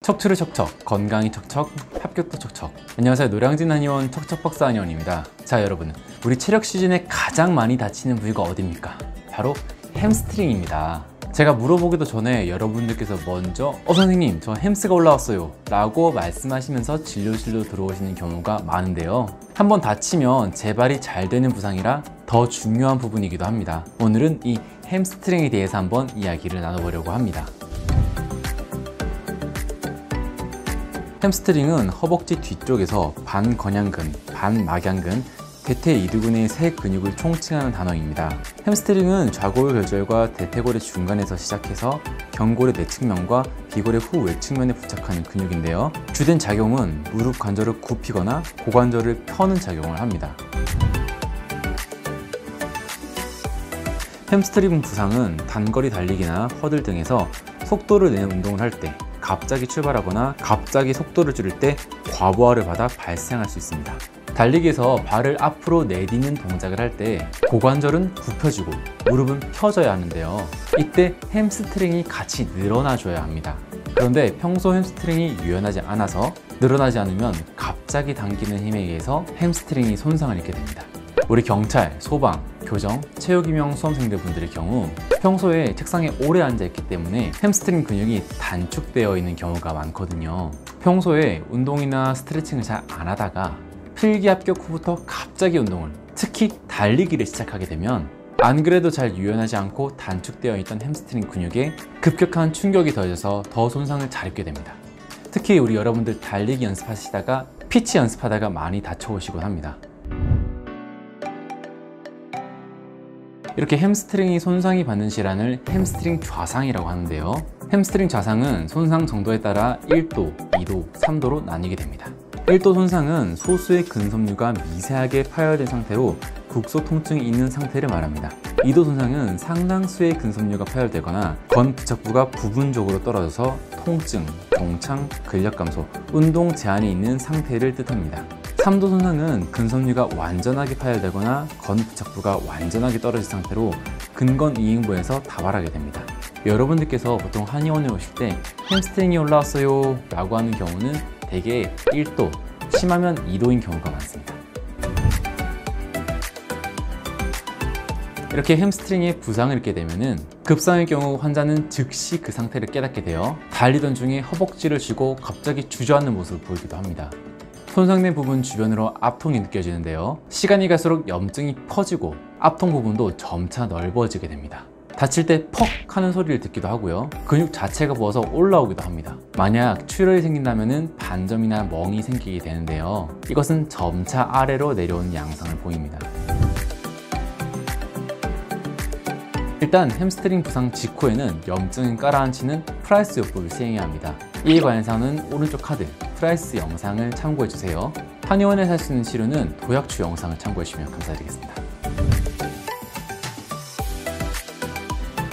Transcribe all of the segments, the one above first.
척추를 척척, 건강이 척척, 합격도 척척. 안녕하세요. 노량진 한의원 척척박사 한의원입니다. 자, 여러분, 우리 체력 시즌에 가장 많이 다치는 부위가 어디입니까? 바로 햄스트링입니다. 제가 물어보기도 전에 여러분들께서 먼저 선생님, 저 햄스가 올라왔어요 라고 말씀하시면서 진료실로 들어오시는 경우가 많은데요. 한번 다치면 재발이 잘 되는 부상이라 더 중요한 부분이기도 합니다. 오늘은 이 햄스트링에 대해서 한번 이야기를 나눠보려고 합니다. 햄스트링은 허벅지 뒤쪽에서 반건양근, 반막양근, 대퇴이두근의 세 근육을 총칭하는 단어입니다. 햄스트링은 좌골 결절과 대퇴골의 중간에서 시작해서 경골의 내측면과 비골의 후 외측면에 부착하는 근육인데요. 주된 작용은 무릎 관절을 굽히거나 고관절을 펴는 작용을 합니다. 햄스트링 부상은 단거리 달리기나 허들 등에서 속도를 내는 운동을 할 때, 갑자기 출발하거나 갑자기 속도를 줄일 때 과부하를 받아 발생할 수 있습니다. 달리기에서 발을 앞으로 내딛는 동작을 할 때 고관절은 굽혀지고 무릎은 펴져야 하는데요. 이때 햄스트링이 같이 늘어나줘야 합니다. 그런데 평소 햄스트링이 유연하지 않아서 늘어나지 않으면 갑자기 당기는 힘에 의해서 햄스트링이 손상을 입게 됩니다. 우리 경찰, 소방, 교정, 체육임용 수험생들분들의 경우 평소에 책상에 오래 앉아있기 때문에 햄스트링 근육이 단축되어 있는 경우가 많거든요. 평소에 운동이나 스트레칭을 잘 안 하다가 필기 합격 후부터 갑자기 운동을, 특히 달리기를 시작하게 되면 안 그래도 잘 유연하지 않고 단축되어 있던 햄스트링 근육에 급격한 충격이 더해져서 더 손상을 잘 입게 됩니다. 특히 우리 여러분들 달리기 연습하시다가 피치 연습하다가 많이 다쳐오시곤 합니다. 이렇게 햄스트링이 손상이 받는 질환을 햄스트링 좌상이라고 하는데요. 햄스트링 좌상은 손상 정도에 따라 1도, 2도, 3도로 나뉘게 됩니다. 1도 손상은 소수의 근섬유가 미세하게 파열된 상태로 국소 통증이 있는 상태를 말합니다. 2도 손상은 상당수의 근섬유가 파열되거나 건 부착부가 부분적으로 떨어져서 통증, 동창, 근력 감소, 운동 제한이 있는 상태를 뜻합니다. 3도 손상은 근섬유가 완전하게 파열되거나 건 부착부가 완전하게 떨어진 상태로 근건 이행부에서 다발하게 됩니다. 여러분들께서 보통 한의원에 오실 때 햄스트링이 올라왔어요 라고 하는 경우는 대개 1도, 심하면 2도인 경우가 많습니다. 이렇게 햄스트링에 부상을 입게 되면 급상의 경우 환자는 즉시 그 상태를 깨닫게 되어 달리던 중에 허벅지를 쥐고 갑자기 주저앉는 모습을 보이기도 합니다. 손상된 부분 주변으로 압통이 느껴지는데요. 시간이 갈수록 염증이 퍼지고 압통 부분도 점차 넓어지게 됩니다. 다칠 때 퍽 하는 소리를 듣기도 하고요. 근육 자체가 부어서 올라오기도 합니다. 만약 출혈이 생긴다면 반점이나 멍이 생기게 되는데요. 이것은 점차 아래로 내려오는 양상을 보입니다. 일단 햄스트링 부상 직후에는 염증을 깔아앉히는 프라이스 요법을 시행해야 합니다. 이에 관한 사항은 오른쪽 카드 프라이스 영상을 참고해주세요. 한의원에서 할 수 있는 치료는 도약추 영상을 참고해주시면 감사드리겠습니다.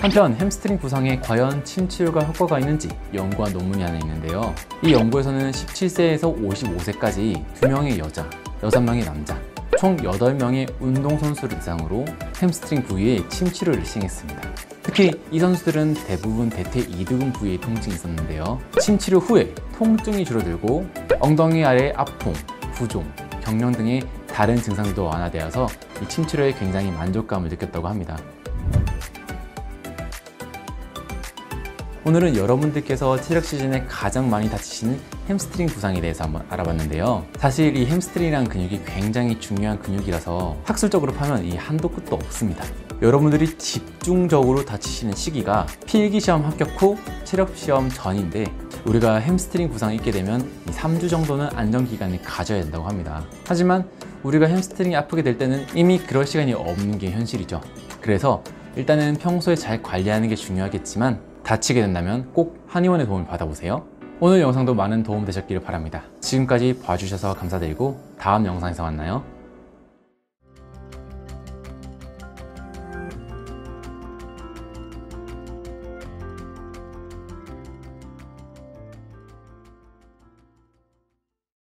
한편 햄스트링 부상에 과연 침 치료가 효과가 있는지 연구한 논문이 하나 있는데요. 이 연구에서는 17세에서 55세까지 2명의 여자, 6명의 남자, 총 8명의 운동선수를 대상으로 햄스트링 부위에 침 치료를 시행했습니다. 특히 이 선수들은 대부분 대퇴이두근 부위에 통증이 있었는데요. 침 치료 후에 통증이 줄어들고 엉덩이 아래 압통, 부종, 경련 등의 다른 증상들도 완화되어서 이 침 치료에 굉장히 만족감을 느꼈다고 합니다. 오늘은 여러분들께서 체력 시즌에 가장 많이 다치시는 햄스트링 부상에 대해서 한번 알아봤는데요. 사실 이 햄스트링이라는 근육이 굉장히 중요한 근육이라서 학술적으로 파면 이 한도 끝도 없습니다. 여러분들이 집중적으로 다치시는 시기가 필기시험 합격 후 체력시험 전인데 우리가 햄스트링 부상이 있게 되면 이 3주 정도는 안정기간을 가져야 된다고 합니다. 하지만 우리가 햄스트링이 아프게 될 때는 이미 그럴 시간이 없는 게 현실이죠. 그래서 일단은 평소에 잘 관리하는 게 중요하겠지만 다치게 된다면 꼭 한의원의 도움을 받아보세요. 오늘 영상도 많은 도움 되셨기를 바랍니다. 지금까지 봐주셔서 감사드리고 다음 영상에서 만나요.